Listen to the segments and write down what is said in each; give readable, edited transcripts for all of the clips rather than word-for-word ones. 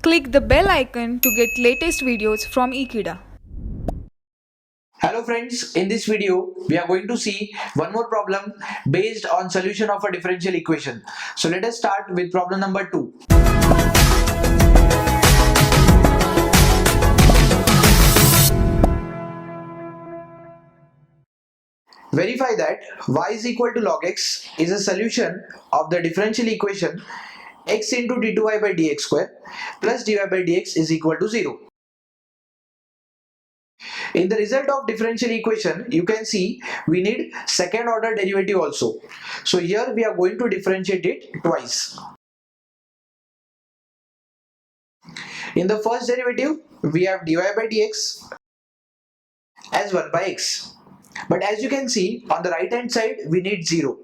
Click the bell icon to get latest videos from Ekeeda. Hello friends, in this video we are going to see one more problem based on solution of a differential equation. So let us start with problem number 2. Verify that y is equal to log x is a solution of the differential equation x into d2y by dx square plus dy by dx is equal to 0. In the result of differential equation, you can see we need second order derivative also. So here we are going to differentiate it twice. In the first derivative, we have dy by dx as 1 by x. But as you can see, on the right hand side, we need 0.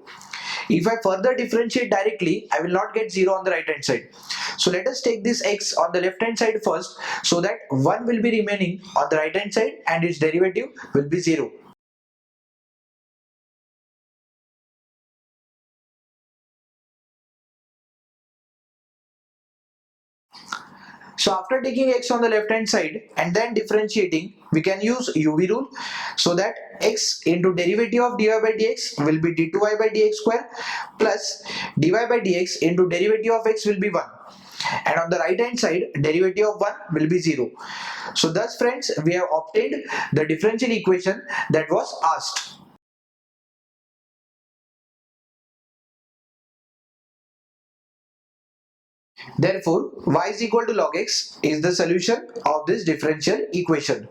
If I further differentiate directly, I will not get 0 on the right hand side. So let us take this x on the left hand side first, so that 1 will be remaining on the right hand side and its derivative will be 0. So after taking x on the left hand side and then differentiating, we can use UV rule, so that x into derivative of dy by dx will be d2y by dx square plus dy by dx into derivative of x will be 1. And on the right hand side, derivative of 1 will be 0. So thus friends, we have obtained the differential equation that was asked. Therefore, y is equal to log x is the solution of this differential equation.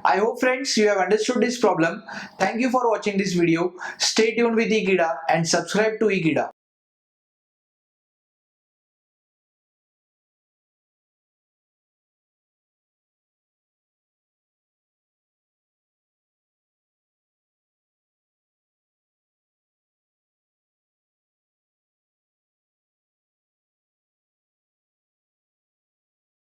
I hope friends you have understood this problem. Thank you for watching this video. Stay tuned with Ekeeda and subscribe to Ekeeda.